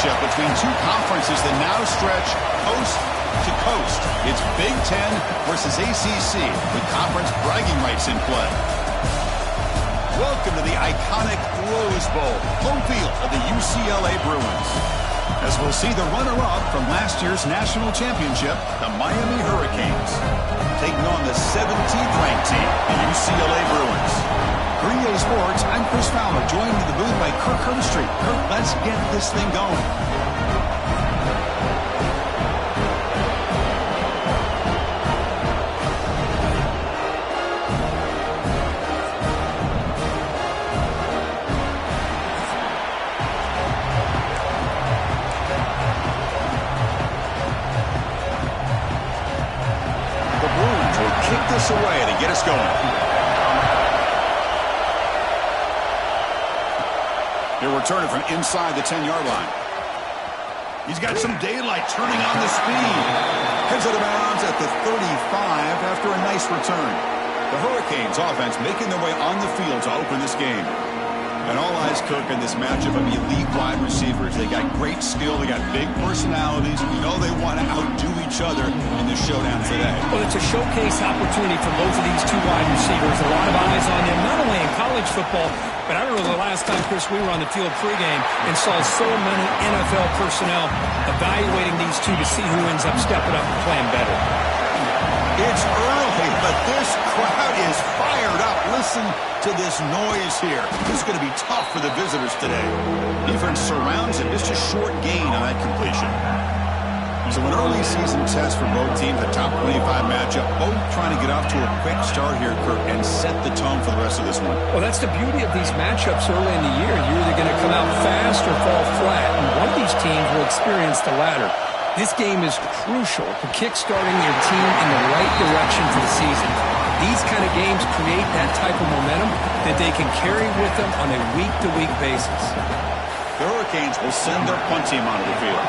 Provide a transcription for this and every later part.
matchup between two conferences that now stretch coast to coast. It's Big Ten versus ACC with conference bragging rights in play. Welcome to the iconic Rose Bowl, home field of the UCLA Bruins. As we'll see the runner-up from last year's national championship, the Miami Hurricanes, taking on the 17th ranked team, the UCLA Bruins. For EA Sports, I'm Chris Fowler, joined in the booth by Kirk Herbstreit. Kirk, let's get this thing going. The Bruins will kick this away to get us going. He'll return it from inside the 10-yard line. He's got some daylight turning on the speed. Heads out of bounds at the 35 after a nice return. The Hurricanes offense making their way on the field to open this game. And all eyes, Kirk, in this matchup of elite wide receivers. They got great skill. They got big personalities. You know they want to outdo each other in the showdown today. Well, it's a showcase opportunity for both of these two wide receivers. A lot of eyes on them, not only in college football, but I remember the last time, Chris, we were on the field pregame and saw so many NFL personnel evaluating these two to see who ends up stepping up and playing better. It's early, but this crowd is fired up. Listen to this noise here. This is going to be tough for the visitors today. Defense surrounds him. Just a short gain on that completion. So an early season test for both teams, a top 25 matchup. Both trying to get off to a quick start here, Kirk, and set the tone for the rest of this one. Well, that's the beauty of these matchups early in the year. You're either going to come out fast or fall flat, and one of these teams will experience the latter. This game is crucial for kickstarting your team in the right direction for the season. These kind of games create that type of momentum that they can carry with them on a week-to-week basis. The Hurricanes will send their punt team onto the field.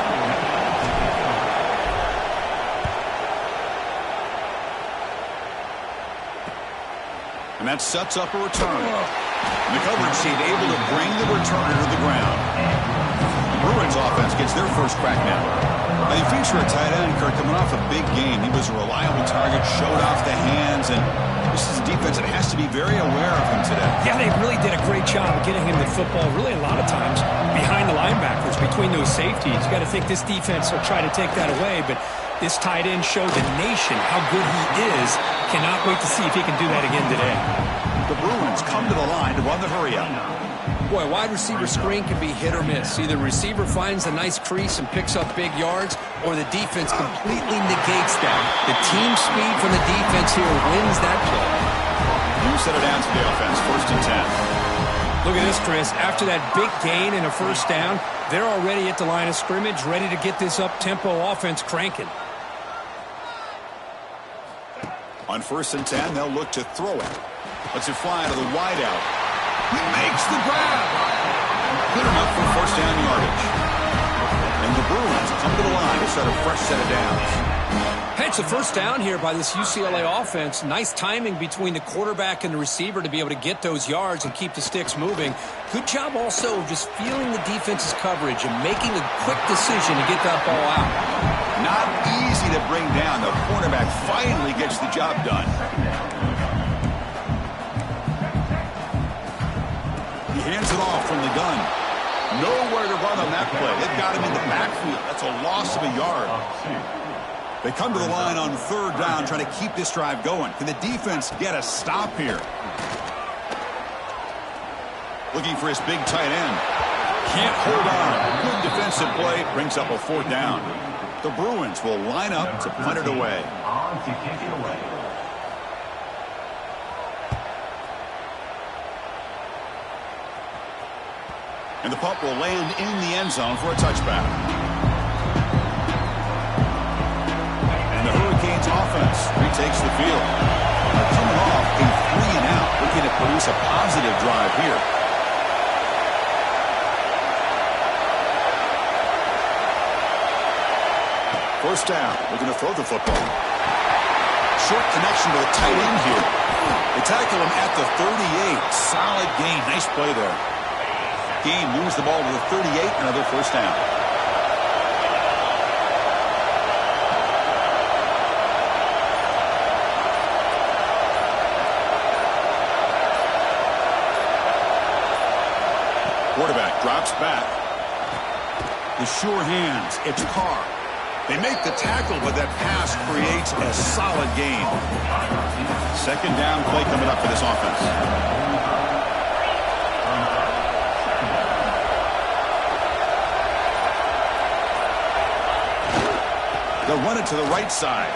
And that sets up a return. And the coverage team able to bring the returner to the ground. The Bruins offense gets their first crack now. Now, you feature a tight end, Kirk, coming off a big game. He was a reliable target, showed off the hands, and this is a defense that has to be very aware of him today. Yeah, they really did a great job of getting him the football, really a lot of times behind the linebackers, between those safeties. You got to think this defense will try to take that away, but this tight end showed the nation how good he is. Cannot wait to see if he can do that again today. The Bruins come to the line to run the hurry-up. Boy, a wide receiver screen can be hit or miss. Either receiver finds a nice crease and picks up big yards, or the defense completely negates that. The team speed from the defense here wins that play. You set it down to the offense, 1st and 10. Look at this, Chris. After that big gain and a first down, they're already at the line of scrimmage, ready to get this up-tempo offense cranking. On 1st and 10, they'll look to throw it. Lets it fly to the wideout. He makes the grab. Good enough for first down yardage. And the Bruins come to the line to start a fresh set of downs. Hey, it's a first down here by this UCLA offense. Nice timing between the quarterback and the receiver to be able to get those yards and keep the sticks moving. Good job also of just feeling the defense's coverage and making a quick decision to get that ball out. Not easy to bring down. The quarterback finally gets the job done. He hands it off from the gun. Nowhere to run on that play. They've got him in the backfield. That's a loss of a yard. They come to the line on 3rd down, trying to keep this drive going. Can the defense get a stop here? Looking for his big tight end. Can't hold on. Good defensive play. Brings up a 4th down. The Bruins will line up to punt it away. And the punt will land in the end zone for a touchback. And the Hurricanes offense retakes the field. They're coming off a 3-and-out, looking to produce a positive drive here. First down, looking to throw the football. Short connection to the tight end here. They tackle him at the 38. Solid gain. Nice play there. Gain moves the ball to the 38. Another first down. Drops back. The sure hands. It's Carr. They make the tackle, but that pass creates a solid gain. Second down play coming up for this offense. They'll run it to the right side.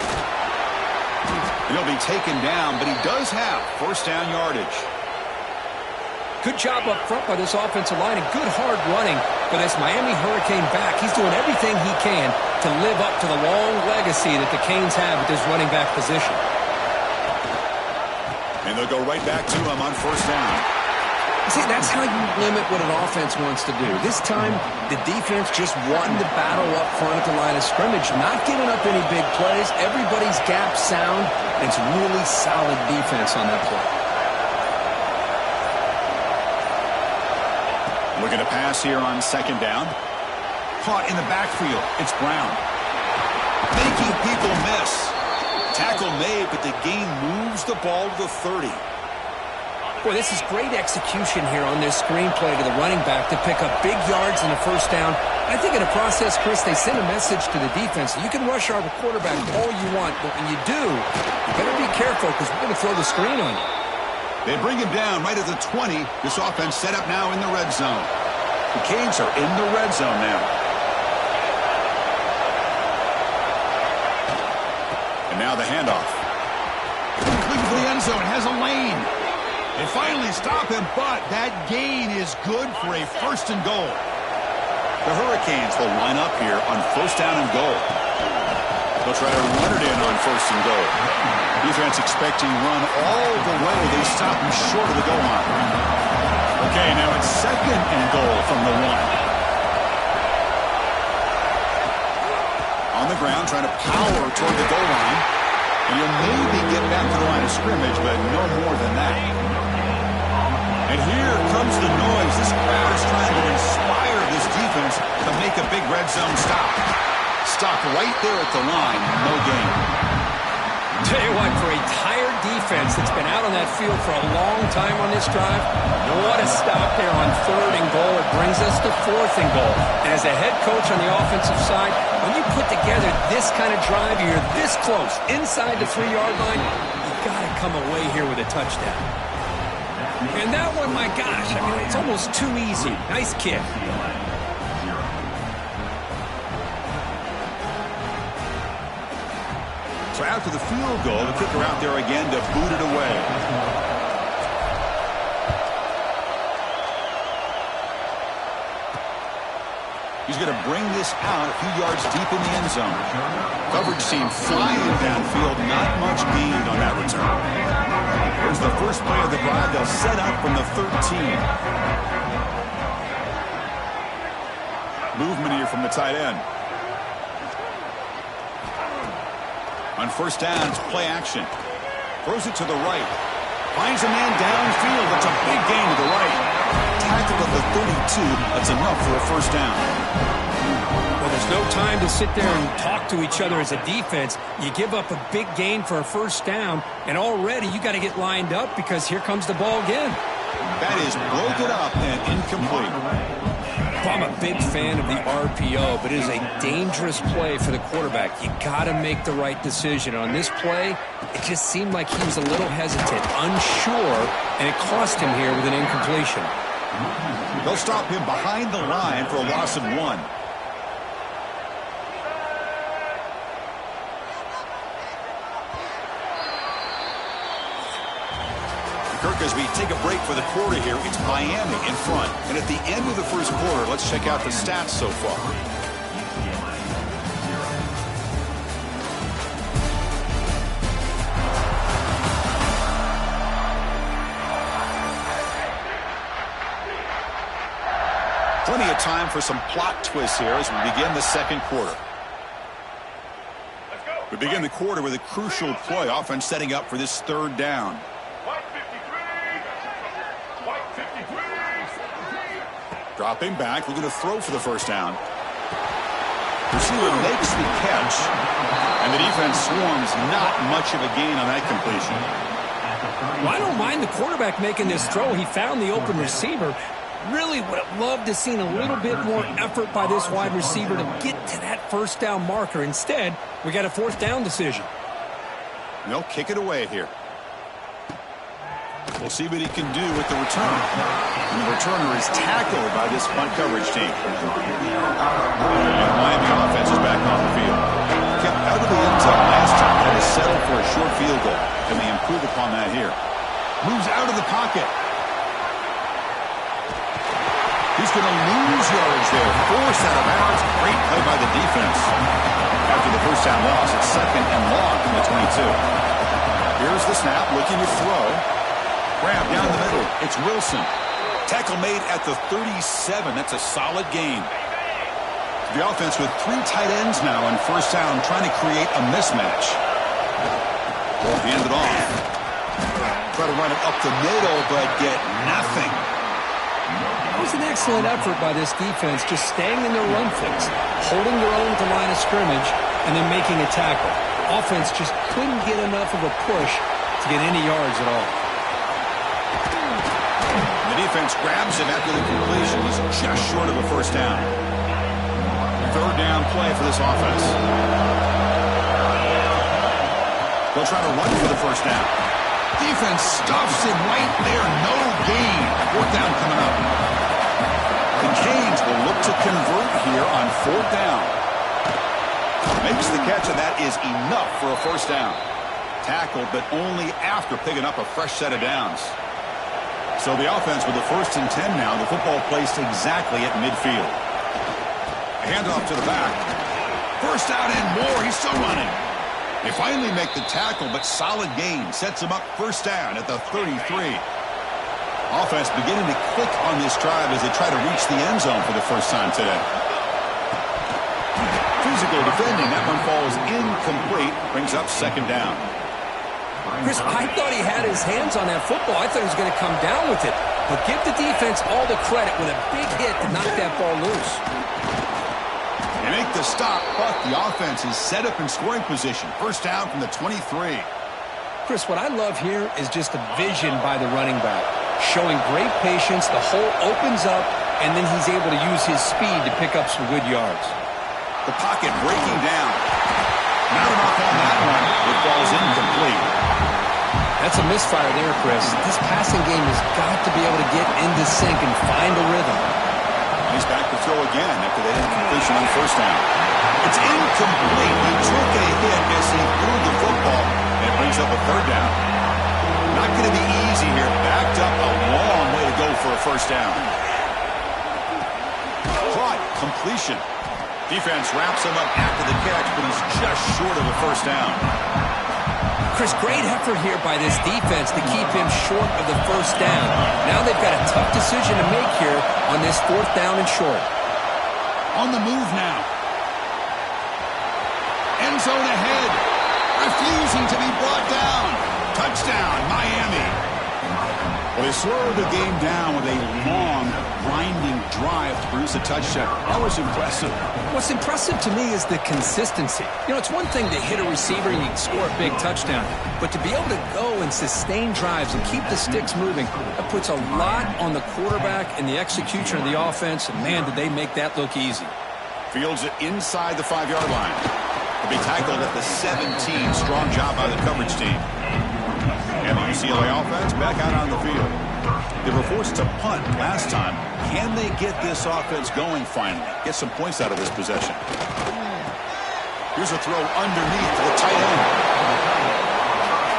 And he'll be taken down, but he does have first down yardage. Good job up front by this offensive line and good hard running for this Miami Hurricane back. He's doing everything he can to live up to the long legacy that the Canes have at this running back position. And they'll go right back to him on first down. See, that's how you limit what an offense wants to do. This time, the defense just won the battle up front at the line of scrimmage, not giving up any big plays. Everybody's gap sound. It's really solid defense on that play. Looking to pass here on second down. Caught in the backfield. It's Brown. Making people miss. Tackle made, but the gain moves the ball to the 30. Boy, this is great execution here on this screenplay to the running back to pick up big yards and a first down. I think in the process, Chris, they send a message to the defense. You can rush our quarterback all you want, but when you do, you better be careful because we're going to throw the screen on you. They bring him down right at the 20. This offense set up now in the red zone. The Canes are in the red zone now. And now the handoff. Looking for the end zone. Has a lane. They finally stop him, but that gain is good for a first and goal. The Hurricanes will line up here on first down and goal. They'll try to run it in on first and goal. Defense expecting run all the way. They stop him short of the goal line. Okay, now it's second and goal from the 1. On the ground, trying to power toward the goal line. And he'll maybe get back to the line of scrimmage, but no more than that. And here comes the noise. This crowd is trying to inspire this defense to make a big red zone stop. Stop right there at the line. No gain. Tell you what, for a tired defense that's been out on that field for a long time on this drive, what a stop there on third and goal. It brings us to fourth and goal. And as a head coach on the offensive side, when you put together this kind of drive, you're this close, inside the 3-yard line, you got to come away here with a touchdown. And that one, my gosh, I mean, it's almost too easy. Nice kick. So after the field goal, the kicker out there again to boot it away. He's going to bring this out a few yards deep in the end zone. Coverage team flying downfield, not much gained on that return. Here's the first play of the drive. They'll set up from the 13. Movement here from the tight end. On first down, it's play action. Throws it to the right. Finds a man downfield. That's a big gain to the right. Tackle at the 32. That's enough for a first down. Well, there's no time to sit there and talk to each other as a defense. You give up a big gain for a first down, and already you got to get lined up because here comes the ball again. That is broken up and incomplete. I'm a big fan of the RPO, but it is a dangerous play for the quarterback. You got to make the right decision. On this play, it just seemed like he was a little hesitant, unsure, and it cost him here with an incompletion. They'll stop him behind the line for a loss of 1. Kirk, as we take a break for the quarter here, it's Miami in front. And at the end of the first quarter, let's check out the stats so far. Plenty of time for some plot twists here as we begin the second quarter. We begin the quarter with a crucial play. Offense setting up for this third down. Dropping back, looking to throw for the first down. Receiver makes the catch, and the defense swarms. Not much of a gain on that completion. Well, I don't mind the quarterback making this throw. He found the open receiver. Really would have loved to seen a little bit more effort by this wide receiver to get to that first down marker. Instead, we got a fourth down decision. They'll kick it away here. We'll see what he can do with the return. And the returner is tackled by this punt coverage team. And Miami offense is back on the field. Kept out of the end zone last time. Had to settle for a short field goal. Can they improve upon that here? Moves out of the pocket. He's going to lose yards there. Forced out of bounds. Great play by the defense. After the first down loss, it's second and long from the 22. Here's the snap, looking to throw. Grab down the middle. It's Wilson. Tackle made at the 37. That's a solid gain. The offense with 3 tight ends now on first down, trying to create a mismatch. Hand it off. Try to run it up the middle, but get nothing. That was an excellent effort by this defense, just staying in their run fix, holding their own at the line of scrimmage, and then making a tackle. Offense just couldn't get enough of a push to get any yards at all. The defense grabs him after the completion. He's just short of a first down. Third down play for this offense. They'll try to run for the first down. Defense stuffs him right there. No gain. Fourth down coming up. The Canes will look to convert here on fourth down. Makes the catch, and that is enough for a first down. Tackled, but only after picking up a fresh set of downs. So the offense with the 1st and 10 now. The football placed exactly at midfield. Handoff to the back. First down and more. He's still running. They finally make the tackle, but solid gain sets him up first down at the 33. Offense beginning to click on this drive as they try to reach the end zone for the first time today. Physical defending. That one falls incomplete. Brings up second down. Chris, I thought he had his hands on that football. I thought he was going to come down with it. But give the defense all the credit with a big hit to knock that ball loose. They make the stop, but the offense is set up in scoring position. First down from the 23. Chris, what I love here is just the vision by the running back. Showing great patience, the hole opens up, and then he's able to use his speed to pick up some good yards. The pocket breaking down. Not enough on that one. It falls incomplete. That's a misfire there, Chris. This passing game has got to be able to get into sync and find a rhythm. He's back to throw again after that incompletion on first down. It's incomplete. He took a hit as he threw the football, and it brings up a third down. Not going to be easy here. Backed up a long way to go for a first down. Caught. Completion. Defense wraps him up after the catch, but he's just short of a first down. Chris, great effort here by this defense to keep him short of the first down. Now they've got a tough decision to make here on this fourth down and short. On the move now. End zone ahead. Refusing to be brought down. Touchdown, Miami. Well, they slowed the game down with a long, grinding drive to produce a touchdown. That was impressive. What's impressive to me is the consistency. You know, it's one thing to hit a receiver and you can score a big touchdown, but to be able to go and sustain drives and keep the sticks moving, that puts a lot on the quarterback and the execution of the offense, and man, did they make that look easy. Fields it inside the 5-yard line. He'll be tackled at the 17. Strong job by the coverage team. And the UCLA offense back out on the field. They were forced to punt last time. Can they get this offense going finally? Get some points out of this possession. Here's a throw underneath to the tight end.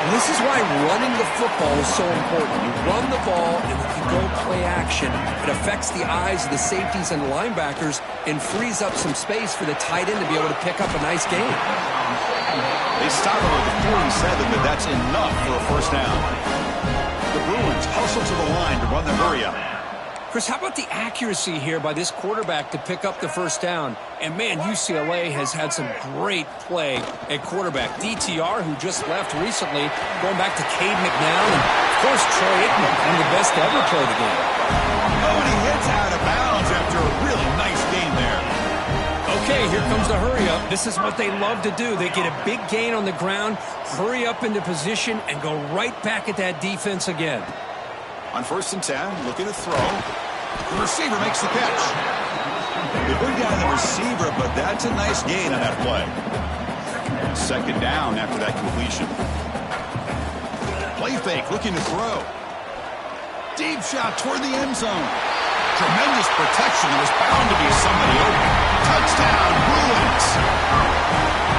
And this is why running the football is so important. You run the ball and you can go play action. It affects the eyes of the safeties and linebackers and frees up some space for the tight end to be able to pick up a nice game. They stop him at the 47, but that's enough for a first down. The Bruins hustle to the line to run the hurry-up. Chris, how about the accuracy here by this quarterback to pick up the first down? And, man, UCLA has had some great play at quarterback. DTR, who just left recently, going back to Cade McNown, and, of course, Troy Aikman, one of the best to ever play the game. Oh, and he hits out of bounds after a really nice game there. Okay, here comes the hurry-up. This is what they love to do. They get a big gain on the ground, hurry up into position, and go right back at that defense again. On 1st and 10, looking to throw. The receiver makes the catch. They bring down the receiver, but that's a nice gain on that play. Second down after that completion. Play fake, looking to throw. Deep shot toward the end zone. Tremendous protection. There was bound to be somebody open. Touchdown, Bruins.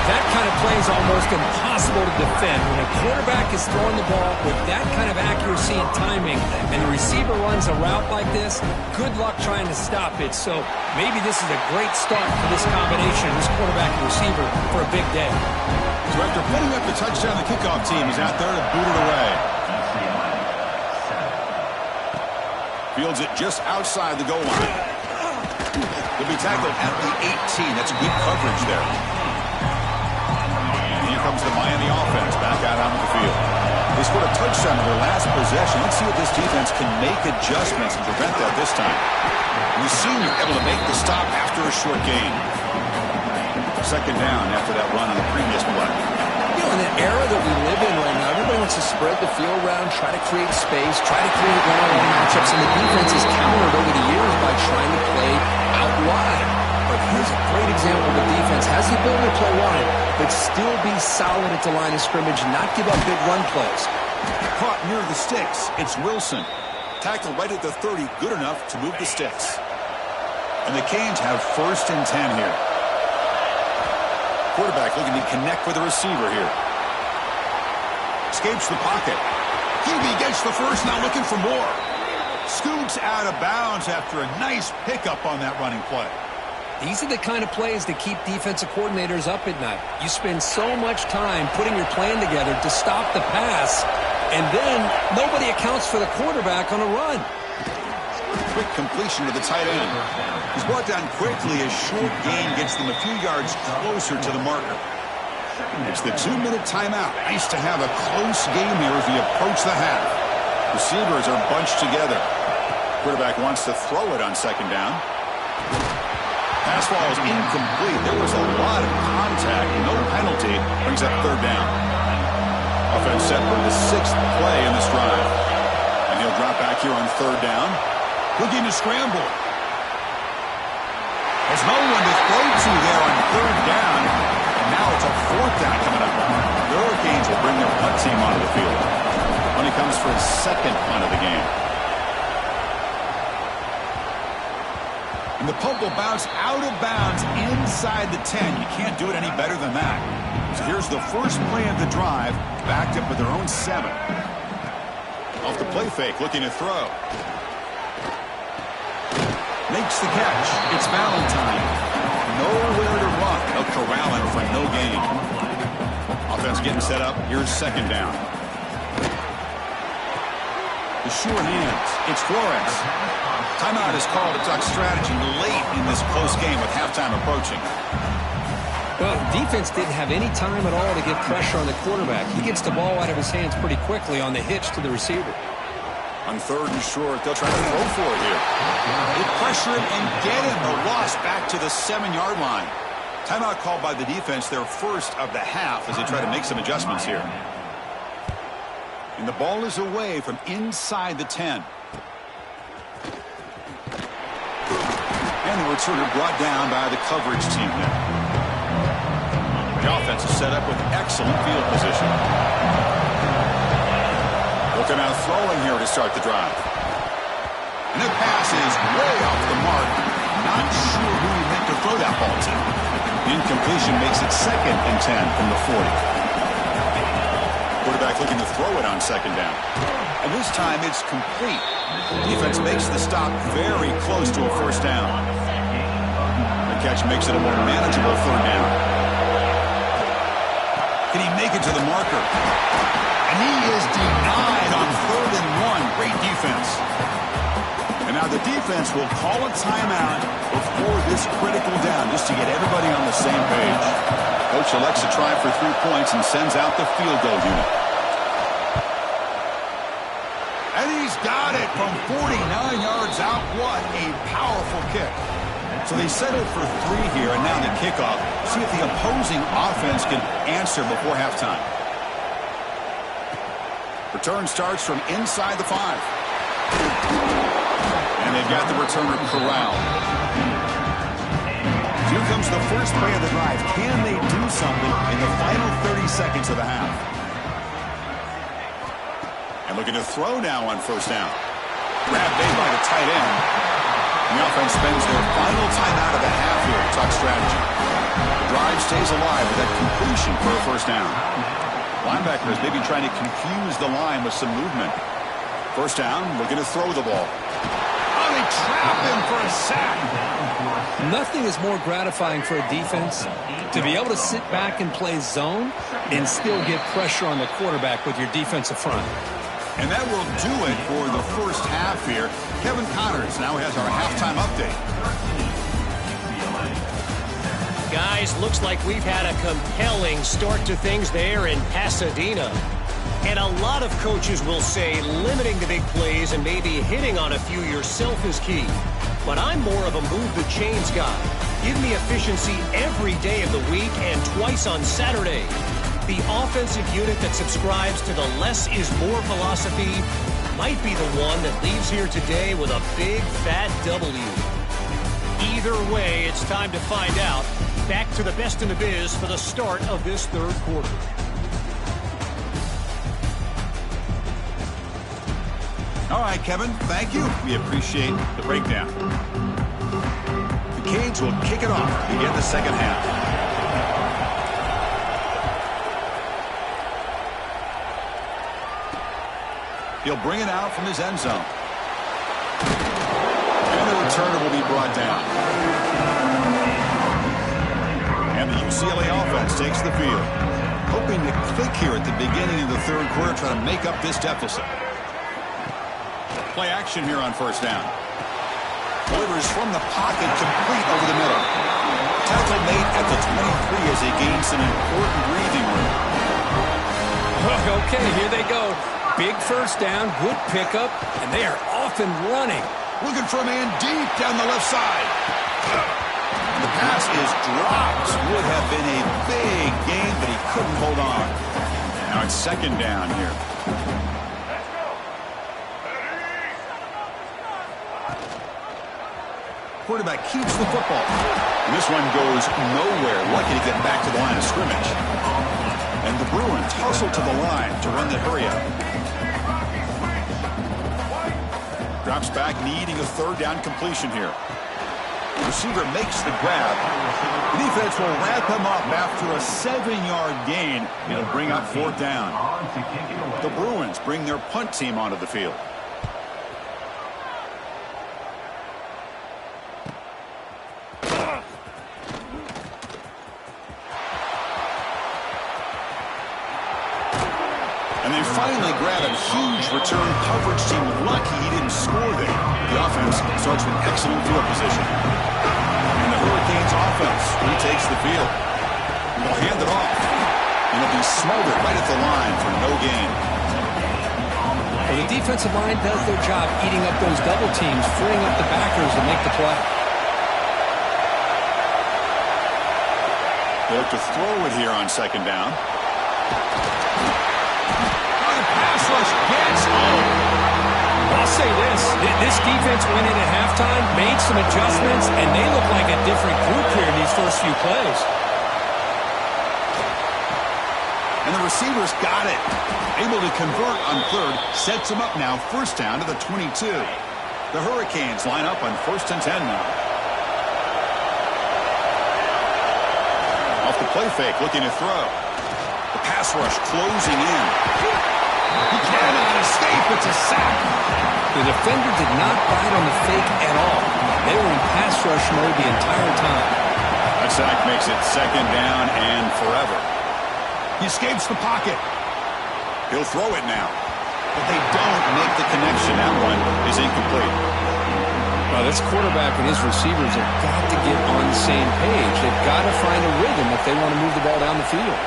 That kind of play is almost impossible to defend. When a quarterback is throwing the ball with that kind of accuracy and timing, and the receiver runs a route like this, good luck trying to stop it. So maybe this is a great start for this combination, this quarterback and receiver, for a big day. So after putting up the touchdown, the kickoff team is out there to boot it away. Fields it just outside the goal line. He'll be tackled at the 18. That's good coverage there. Comes the Miami offense back out onto the field. They scored a touchdown in their last possession. Let's see if this defense can make adjustments and prevent that this time. We've seen you're able to make the stop after a short gain. Second down after that run on the previous play. You know, in the era that we live in right now, everybody wants to spread the field around, try to create space, try to create one-on-one matchups, and the defense is countered over the years by trying to play out wide. But here's a great example of the defense has the ability to play wide, but still be solid at the line of scrimmage, not give up big run plays. Caught near the sticks. It's Wilson. Tackled right at the 30, good enough to move the sticks. And the Canes have 1st and 10 here. Quarterback looking to connect with the receiver here. Escapes the pocket. Hubie gets the first, now looking for more. Scoots out of bounds after a nice pickup on that running play. These are the kind of plays that keep defensive coordinators up at night. You spend so much time putting your plan together to stop the pass, and then nobody accounts for the quarterback on a run. Quick completion to the tight end. He's brought down quickly. A short gain gets them a few yards closer to the marker. It's the 2-minute timeout. Nice to have a close game here as we approach the half. Receivers are bunched together. Quarterback wants to throw it on second down. Pass ball is incomplete. There was a lot of contact. No penalty. Brings up third down. Offense set for the 6th play in this drive. And he'll drop back here on third down. Looking to scramble. There's no one to throw to there on third down. And now it's a 4th down coming up. The Hurricanes will bring their punt team onto the field. When he comes for his 2nd punt of the game. And the punt will bounce out of bounds inside the 10. You can't do it any better than that. So here's the first play of the drive, backed up with their own 7. Off the play fake, looking to throw. Makes the catch. It's Valentine. Nowhere to run. They'll corral him for no gain. Offense getting set up. Here's second down. The sure hands. It's Flores. Timeout is called to talk strategy late in this close game with halftime approaching. Well, defense didn't have any time at all to get pressure on the quarterback. He gets the ball out of his hands pretty quickly on the hitch to the receiver. On third and short, they'll try to throw for it here. They pressure him and get him. The loss back to the 7-yard line. Timeout called by the defense, their first of the half as they try to make some adjustments here. And the ball is away from inside the 10. And the returner brought down by the coverage team there. The offense is set up with excellent field position. Looking out throwing here to start the drive. And the pass is way off the mark. Not sure who he meant to throw that ball to. Incompletion makes it 2nd and 10 from the 40. Quarterback looking to throw it on second down. And this time it's complete. Defense makes the stop very close to a first down. The catch makes it a more manageable third down. Can he make it to the marker? And he is denied on 3rd and 1. Great defense. And now the defense will call a timeout before this critical down just to get everybody on the same page. Coach elects to try for 3 points and sends out the field goal unit. And he's got it from 49 yards out. What a powerful kick. So they settled for 3 here, and now the kickoff. See if the opposing offense can answer before halftime. Return starts from inside the 5. And And they've got the returner corralled. Here comes the first play of the drive. Can they do something in the final 30 seconds of the half? And looking to throw now on first down. Grab made by the tight end. And the offense spends their final timeout of the half here to talk strategy. The drive stays alive with that completion for a first down. Linebackers maybe trying to confuse the line with some movement. First down, looking to throw the ball. Oh, they trap him for a sack. Nothing is more gratifying for a defense to be able to sit back and play zone and still get pressure on the quarterback with your defensive front. And that will do it for the first half here. Kevin Connors now has our halftime update. Guys, looks like we've had a compelling start to things there in Pasadena. And a lot of coaches will say limiting the big plays and maybe hitting on a few yourself is key. But I'm more of a move the chains guy. Give me efficiency every day of the week and twice on Saturday. The offensive unit that subscribes to the less is more philosophy might be the one that leaves here today with a big fat W. Either way, it's time to find out. Back to the best in the biz for the start of this third quarter. All right, Kevin, thank you. We appreciate the breakdown. The Canes will kick it off to begin the second half. He'll bring it out from his end zone. And the returner will be brought down. And the UCLA offense takes the field. Hoping to click here at the beginning of the third quarter, try to make up this deficit. Play action here on first down. Delivers from the pocket, complete over the middle. Tackle made at the 23 as they gain some important breathing room. Okay, here they go. Big first down, good pickup, and they are off and running. Looking for a man deep down the left side. The pass is dropped. Would have been a big gain, but he couldn't hold on. Now it's second down here. Quarterback keeps the football. And this one goes nowhere. Lucky to get back to the line of scrimmage. And the Bruins hustle to the line to run the hurry up. Drops back, needing a third down completion here. Receiver makes the grab. The defense will wrap him up after a 7-yard gain. It'll bring up fourth down. The Bruins bring their punt team onto the field. And they finally grab a huge return coverage team. Lucky he didn't score there. The offense starts with excellent field position. And the Hurricanes offense retakes the field. They'll hand it off. And it'll be smothered right at the line for no gain. Well, the defensive line does their job eating up those double teams, freeing up the backers to make the play. They look to throw it here on second down. Pass rush gets home. I'll say this defense went in at halftime, made some adjustments, and they look like a different group here in these first few plays. And the receivers got it. Able to convert on third, sets them up now, first down to the 22. The Hurricanes line up on 1st and 10 now. Off the play fake, looking to throw. The pass rush closing in. He cannot escape. It's a sack. The defender did not bite on the fake at all. They were in pass rush mode the entire time. That sack makes it second down and forever. He escapes the pocket. He'll throw it now. But they don't make the connection. That one is incomplete. Well, this quarterback and his receivers have got to get on the same page. They've got to find a rhythm if they want to move the ball down the field.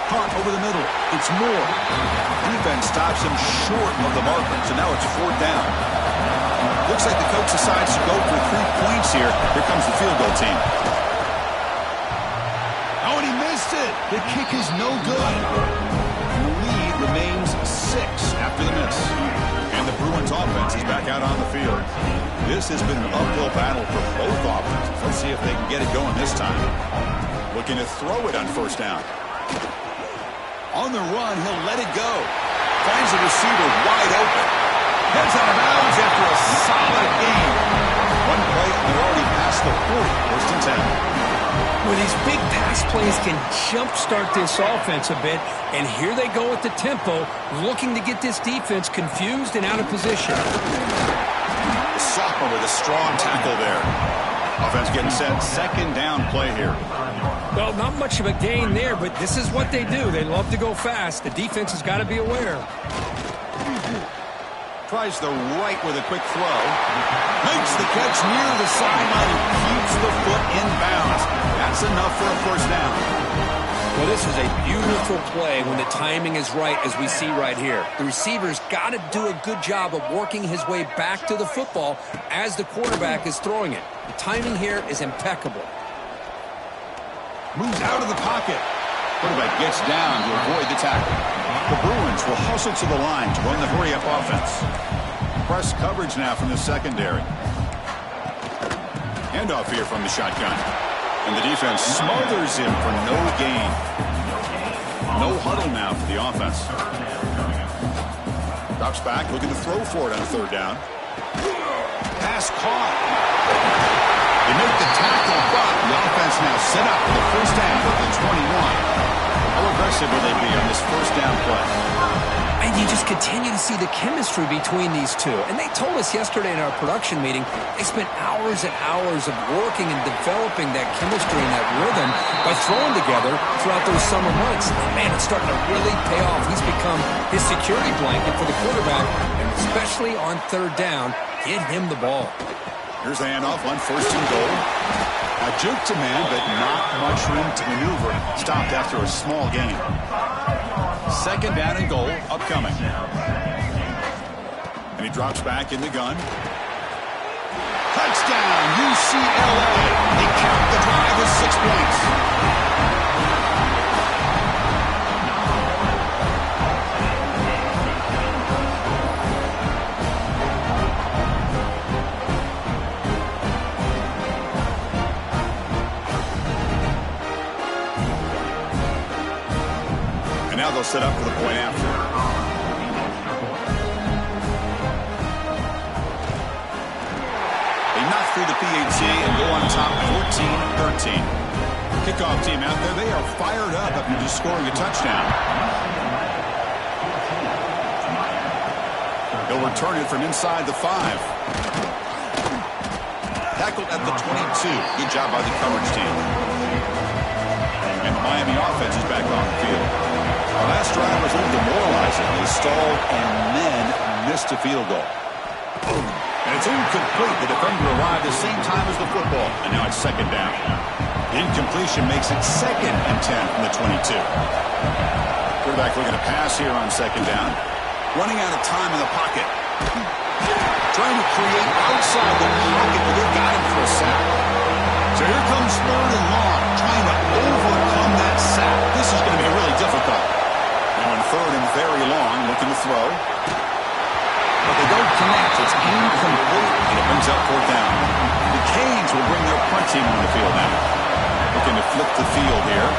Hunt over the middle. It's Moore. Defense stops him short of the marker, so now it's fourth down. Looks like the coach decides to go for 3 points here. Here comes the field goal team. Oh, and he missed it. The kick is no good. lead remains 6 after the miss. And the Bruins offense is back out on the field. This has been an uphill battle for both offenses. Let's see if they can get it going this time. Looking to throw it on first down. On the run, he'll let it go. Finds the receiver wide open. Heads out of bounds after a solid game. One play, and they're already past the 40. First and 10. Well, these big pass plays can jumpstart this offense a bit, and here they go at the tempo, looking to get this defense confused and out of position. The sophomore with a strong tackle there. Offense getting set. Second down play here. Well, not much of a gain there, but this is what they do. They love to go fast. The defense has got to be aware. Tries the right with a quick throw. Makes the catch near the sideline and keeps the foot in bounds. That's enough for a first down. Well, this is a beautiful play when the timing is right, as we see right here. The receiver's got to do a good job of working his way back to the football as the quarterback is throwing it. The timing here is impeccable. Moves out of the pocket. Quarterback gets down to avoid the tackle. The Bruins will hustle to the line to run the hurry-up offense. Press coverage now from the secondary. Handoff here from the shotgun. And the defense smothers him for no gain. No huddle now for the offense. Drops back, looking to throw for it on third down. Pass caught. They make the tackle, but the offense now set up for the first down at the 21. How aggressive will they be on this first down play? And you just continue to see the chemistry between these two. And they told us yesterday in our production meeting, they spent hours and hours of working and developing that chemistry and that rhythm by throwing together throughout those summer months. And man, it's starting to really pay off. He's become his security blanket for the quarterback, and especially on third down, get him the ball. Here's the handoff on first and goal. A juke to man, but not much room to maneuver. Stopped after a small gain. Second down and goal upcoming. And he drops back in the gun. Touchdown, UCLA. They count the drive with 6 points. Now they'll set up for the point after. They knock through the PAT and go on top 14-13. Kickoff team out there, they are fired up after just scoring a touchdown. They'll return it from inside the 5. Tackled at the 22. Good job by the coverage team. And the Miami offense is back on the field. The last drive was a little demoralizing. They stalled and then missed a field goal. And it's incomplete. The defender arrived the same time as the football. And now it's second down. The incompletion makes it second and 10 from the 22. Quarterback looking to pass here on second down. Running out of time in the pocket. Trying to create outside the pocket, but they got him for a sack. So here comes third and long. Trying to overcome that sack. This is going to be really difficult. Now on third and very long, looking to throw. But they don't connect. It's incomplete, and it brings up fourth down. The Canes will bring their punt team on the field now. Looking to flip the field here.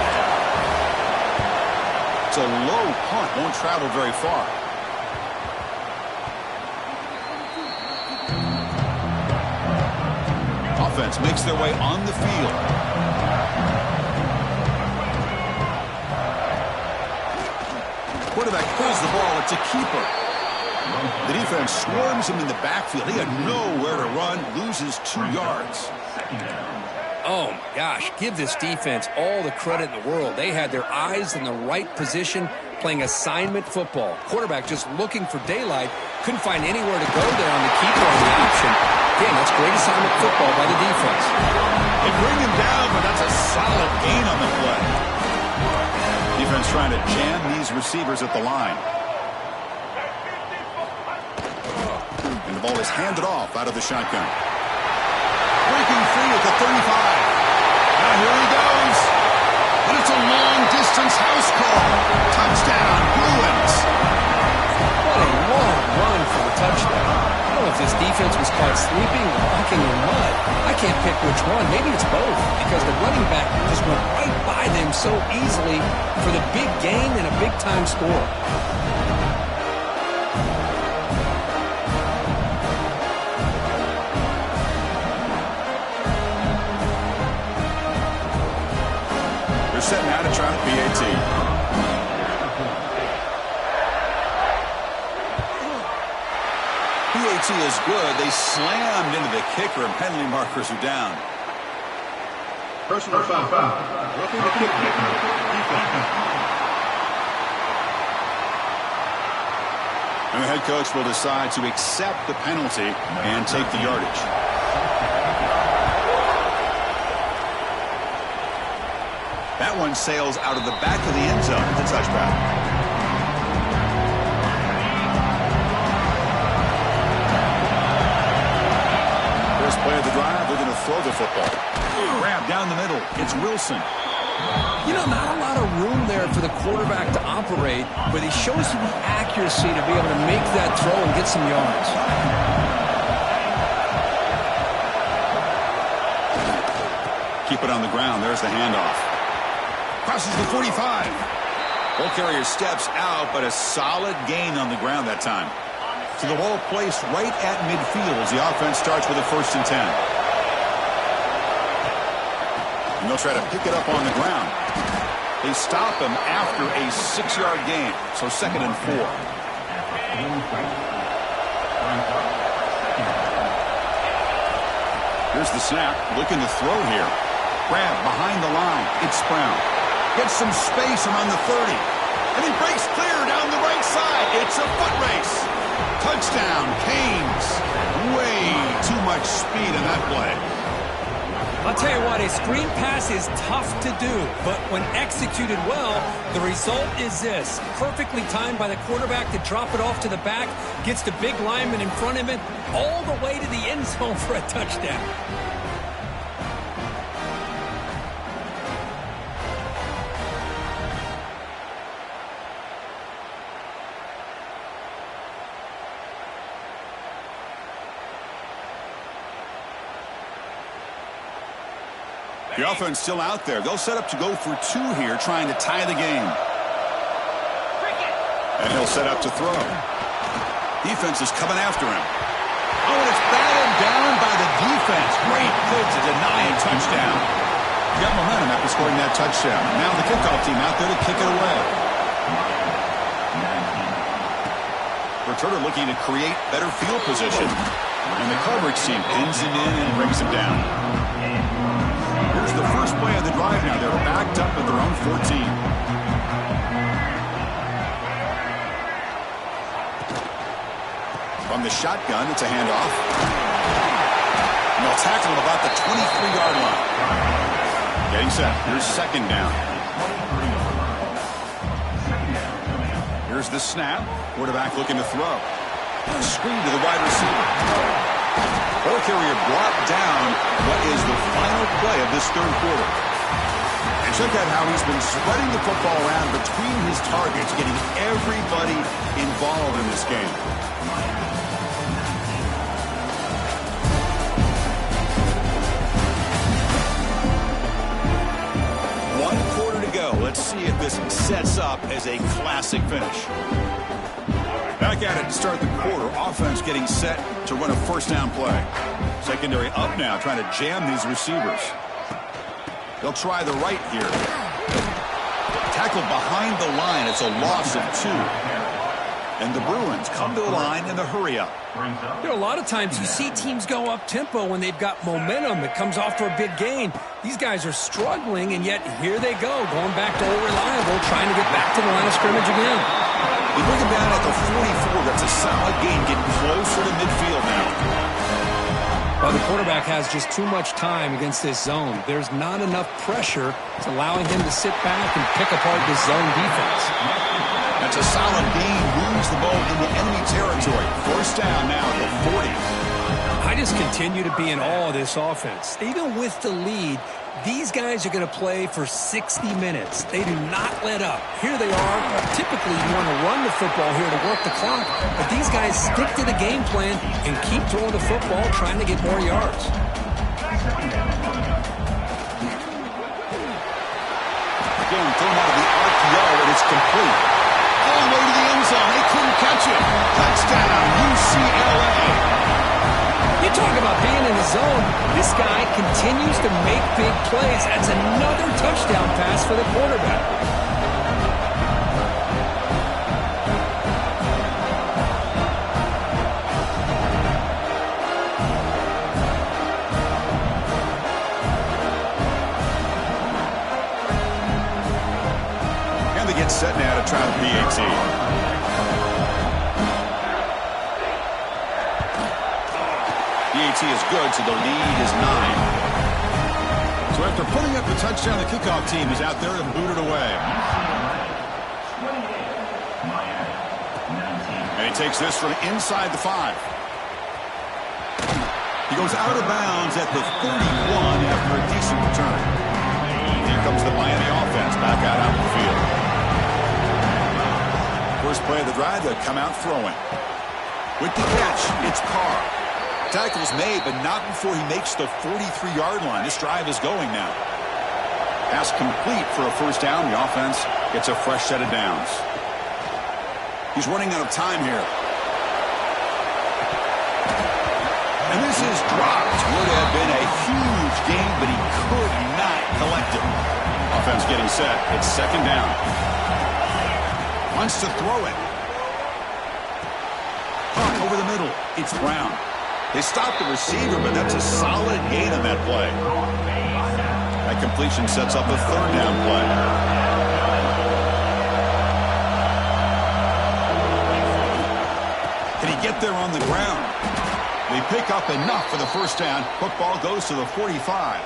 It's a low punt. Won't travel very far. Offense makes their way on the field. Quarterback pulls the ball. It's a keeper. The defense swarms him in the backfield. He had nowhere to run. Loses 2 yards. Oh, my gosh. Give this defense all the credit in the world. They had their eyes in the right position, playing assignment football. Quarterback just looking for daylight. Couldn't find anywhere to go there on the keeper on the option. Again, that's great assignment football by the defense. They bring him down, but that's a solid gain on the play. Defense trying to jam these receivers at the line. And the ball is handed off out of the shotgun. Breaking free at the 35. Now here he goes. And it's a long-distance house call. Touchdown, Bruins. caught sleeping, walking in mud. I can't pick which one. Maybe it's both, because the running back just went right by them so easily for the big gain and a big-time score. They're setting out to try the PAT. PAT is good. They slammed into the kicker, and penalty markers are down. Personal foul. Roughing the kick. And the head coach will decide to accept the penalty and take the yardage. That one sails out of the back of the end zone. It's a touchback. Play of the drive, they're going to throw the football. Grab down the middle. It's Wilson. You know, not a lot of room there for the quarterback to operate, but he shows you the accuracy to be able to make that throw and get some yards. Keep it on the ground. There's the handoff. Crosses the 45. Ball carrier steps out, but a solid gain on the ground that time. So the ball placed right at midfield as the offense starts with a 1st and 10. And they'll try to pick it up on the ground. They stop him after a 6-yard gain, so 2nd and 4. Here's the snap, looking to throw here. Grab behind the line. It's Brown. Gets some space around the 30. And he breaks clear down the right side. It's a foot race. Touchdown, Canes. Way too much speed in that play. I'll tell you what, a screen pass is tough to do, but when executed well, the result is this. Perfectly timed by the quarterback to drop it off to the back, gets the big lineman in front of him, all the way to the end zone for a touchdown. The offense still out there. They'll set up to go for 2 here, trying to tie the game. And he'll set up to throw. Defense is coming after him. Oh, and it's batted down by the defense. Great play to deny a touchdown. Got momentum after scoring that touchdown. Now the kickoff team out there to kick it away. Returner looking to create better field position. And the coverage team pins him in and brings him down. Here's the first play of the drive now. They're backed up at their own 14. From the shotgun, it's a handoff. And they'll tackle him about the 23-yard line. Getting set. Here's 2nd down. Here's the snap. Quarterback looking to throw. Screen to the wide receiver. Ball carrier brought down what is the final play of this 3rd quarter. And check out how he's been spreading the football around between his targets, getting everybody involved in this game. One quarter to go. Let's see if this sets up as a classic finish. Back at it to start the quarter. Offense getting set to run a 1st down play. Secondary up now, trying to jam these receivers. They'll try the right here. Tackled behind the line. It's a loss of 2. And the Bruins come to the line in the hurry-up. You know, a lot of times you see teams go up-tempo when they've got momentum. It comes off for a big gain. These guys are struggling, and yet here they go, going back to old reliable, trying to get back to the line of scrimmage again. They bring him down at the 44. That's a solid gain, getting closer to midfield now. Well, the quarterback has just too much time against this zone. There's not enough pressure. It's allowing him to sit back and pick apart this zone defense. That's a solid gain. Moves the ball into enemy territory. 1st down now at the 40. I just continue to be in awe of this offense. Even with the lead, these guys are going to play for 60 minutes. They do not let up. Here they are. Typically, you want to run the football here to work the clock, but these guys stick to the game plan and keep throwing the football, trying to get more yards. Again, thrown out of the RPO, and it's complete. All the way to the end zone. They couldn't catch it. Touchdown, UCLA. You talk about being in the zone. This guy continues to make big plays. That's another touchdown pass for the quarterback. And they get set now to try the PAT. PAT is good, so the lead is 9. So after putting up the touchdown, the kickoff team is out there and booted away. And he takes this from inside the 5. He goes out of bounds at the 31 after a decent return. Here comes the Miami offense back out on the field. First play of the drive, they'll come out throwing. With the catch, it's Carr. Tackle's made, but not before he makes the 43-yard line. This drive is going now. Pass complete for a first down. The offense gets a fresh set of downs. He's running out of time here. And this is dropped. Would have been a huge gain, but he could not collect it. Offense getting set. It's second down. Wants to throw it. Punt over the middle. It's Brown. They stopped the receiver, but that's a solid gain on that play. That completion sets up a third down play. Can he get there on the ground? They pick up enough for the first down. Football goes to the 45.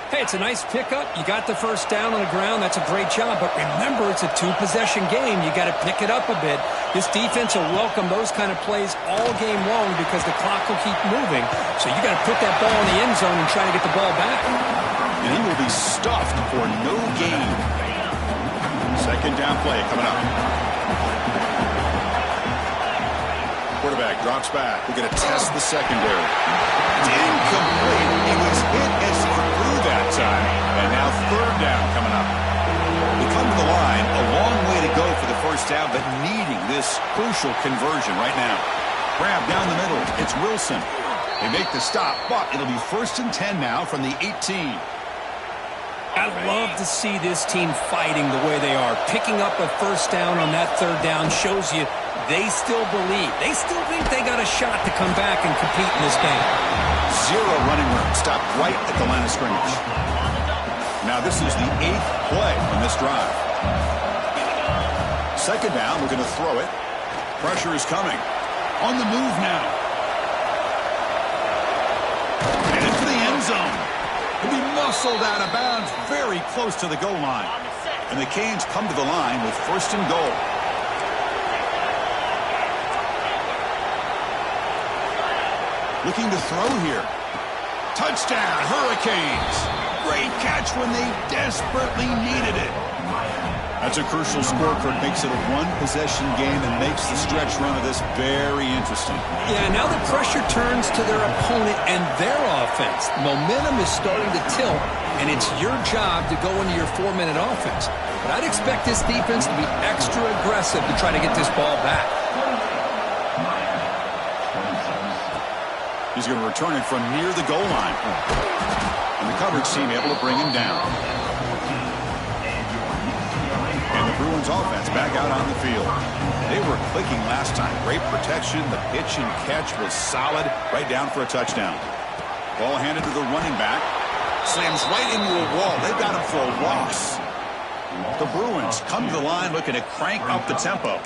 Hey, it's a nice pickup. You got the first down on the ground. That's a great job. But remember, it's a two-possession game. You got to pick it up a bit. This defense will welcome those kind of plays all game long because the clock will keep moving. So you got to put that ball in the end zone and try to get the ball back. And he will be stuffed for no gain. Second down play coming up. Quarterback drops back. We're going to test the secondary. It's incomplete. He was hit as he threw that time. And now third down coming up. We come to the line. A long way to go for the first down, but needing this crucial conversion right now. Grab down the middle. It's Wilson. They make the stop, but it'll be 1st and 10 now from the 18. I love to see this team fighting the way they are. Picking up a first down on that third down shows you they still believe. They still think they got a shot to come back and compete in this game. Zero running room. Stopped right at the line of scrimmage. Now this is the 8th play on this drive. Second down, we're going to throw it. Pressure is coming. On the move now. And into the end zone. He'll be muscled out of bounds very close to the goal line. And the Canes come to the line with 1st and goal. Looking to throw here. Touchdown, Hurricanes. Great catch when they desperately needed it. That's a crucial scorecard. Makes it a one-possession game and makes the stretch run of this very interesting. Yeah, now the pressure turns to their opponent and their offense. Momentum is starting to tilt, and it's your job to go into your 4-minute offense. But I'd expect this defense to be extra aggressive to try to get this ball back. He's going to return it from near the goal line. And the coverage team able to bring him down. And the Bruins offense back out on the field. They were clicking last time. Great protection. The pitch and catch was solid. Right down for a touchdown. Ball handed to the running back. Slams right into a wall. They've got him for a loss. The Bruins come to the line looking to crank up the tempo.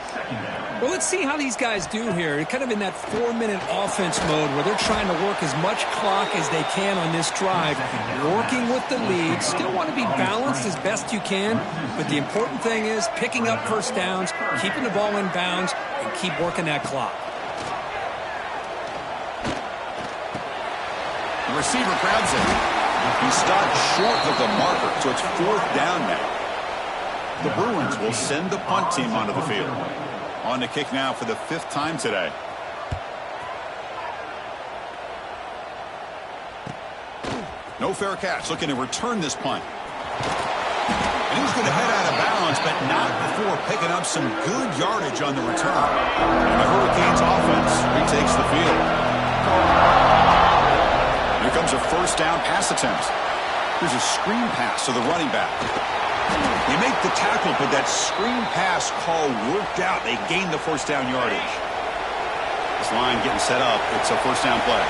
Well, let's see how these guys do here. They're kind of in that 4-minute offense mode where they're trying to work as much clock as they can on this drive, working with the lead. Still want to be balanced as best you can, but the important thing is picking up first downs, keeping the ball in bounds, and keep working that clock. The receiver grabs it. He stopped short of the marker, so it's 4th down now. The Bruins will send the punt team onto the field. On to kick now for the 5th time today. No fair catch, looking to return this punt. And he's going to head out of bounds, but not before picking up some good yardage on the return. And the Hurricanes offense retakes the field. Here comes a 1st down pass attempt. Here's a screen pass to the running back. They make the tackle, but that screen pass call worked out. They gained the 1st down yardage. This line getting set up. It's a 1st down play.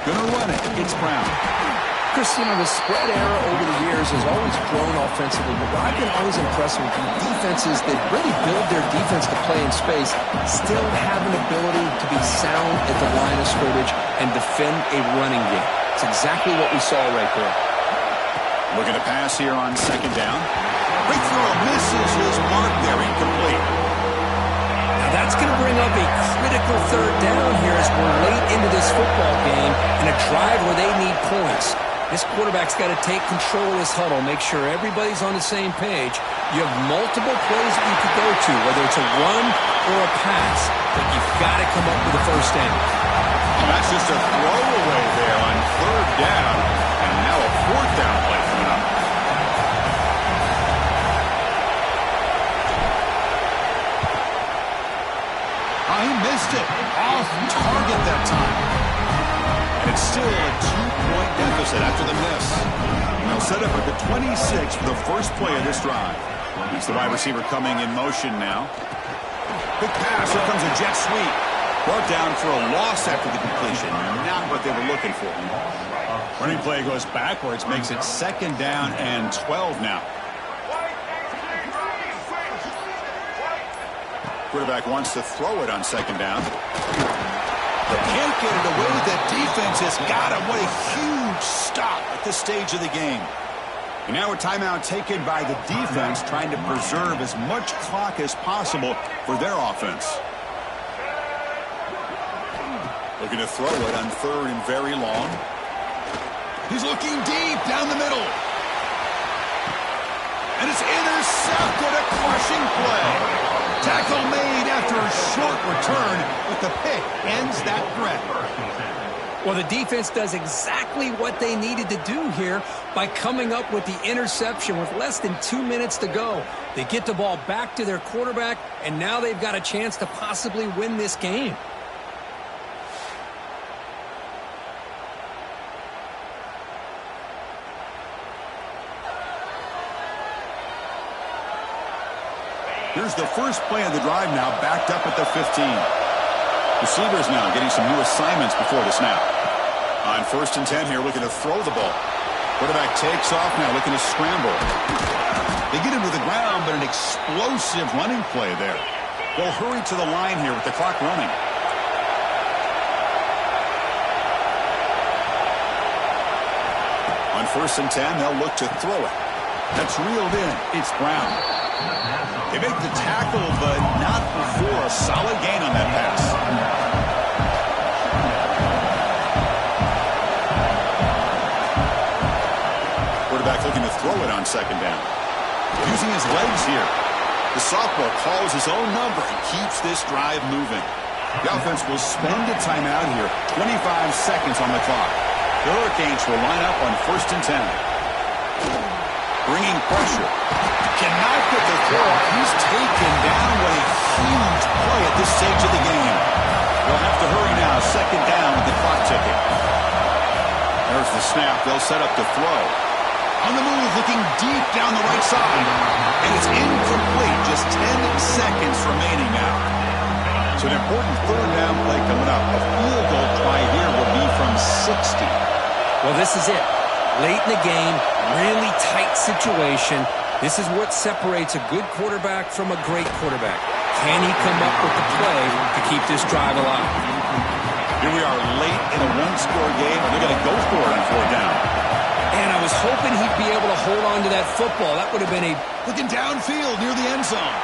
Gonna run it. It's Brown. Chris, the spread era over the years has always grown offensively, but what I've been always impressed with defenses that really build their defense to play in space still have an ability to be sound at the line of scrimmage and defend a running game. It's exactly what we saw right there. Looking to pass here on 2nd down. Big throw misses his mark there, incomplete. Now that's going to bring up a critical 3rd down here as we're late into this football game in a drive where they need points. This quarterback's got to take control of this huddle, make sure everybody's on the same page. You have multiple plays that you could go to, whether it's a run or a pass, but you've got to come up with a 1st down. And that's just a throwaway there on 3rd down, and now a 4th down play coming up. He missed it. Off target that time. And it's still a 2-point deficit after the miss. They'll set up at the 26 for the 1st play of this drive. It's the wide receiver coming in motion now. Big pass. Here comes a jet sweep. Brought down for a loss after the completion. Not what they were looking for. Running play goes backwards. Makes it 2nd down and 12 now. Quarterback wants to throw it on 2nd down. They can't get it away. The defense has got him. What a huge stop at this stage of the game. And now a timeout taken by the defense, trying to preserve as much clock as possible for their offense. Looking to throw it on 3rd and very long. He's looking deep down the middle. And it's intercepted. A crushing play. Tackle made after a short return, but the pick ends that threat. Well, the defense does exactly what they needed to do here by coming up with the interception with less than 2 minutes to go. They get the ball back to their quarterback, and now they've got a chance to possibly win this game. Here's the 1st play of the drive now, backed up at the 15. Receivers now getting some new assignments before the snap. On 1st and 10 here, looking to throw the ball. Quarterback takes off now, looking to scramble. They get him to the ground, but an explosive running play there. They'll hurry to the line here with the clock running. On 1st and 10, they'll look to throw it. That's reeled in. It's Brown. They make the tackle, but not before a solid gain on that pass. Quarterback looking to throw it on 2nd down. Using his legs here. The sophomore calls his own number and keeps this drive moving. The offense will spend a timeout here. 25 seconds on the clock. The Hurricanes will line up on 1st and 10. Bringing pressure. Cannot get the throw. He's taken down. What a huge play at this stage of the game. They'll have to hurry now. 2nd down with the clock ticking. There's the snap. They'll set up to throw. On the move, looking deep down the right side. And it's incomplete. Just 10 seconds remaining now. So an important 3rd down play coming up. A field goal try here will be from 60. Well, this is it. Late in the game, really tight situation. This is what separates a good quarterback from a great quarterback. Can he come up with the play to keep this drive alive? Here we are late in a one-score game, and they're going to go for it on 4th down. And I was hoping he'd be able to hold on to that football. That would have been a... Looking downfield near the end zone.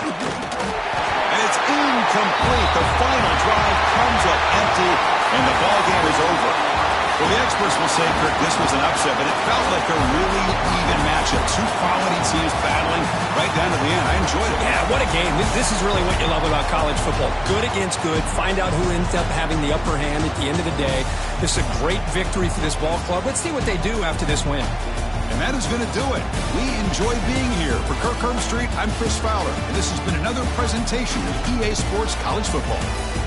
And it's incomplete. The final drive comes up empty, and the ball game is over. Well, the experts will say, Kirk, this was an upset, but it felt like a really even matchup. Two quality teams battling right down to the end. I enjoyed it. Yeah, what a game. This is really what you love about college football. Good against good. Find out who ends up having the upper hand at the end of the day. This is a great victory for this ball club. Let's see what they do after this win. And that is going to do it. We enjoy being here. For Kirk Street, I'm Chris Fowler, and this has been another presentation of EA Sports College Football.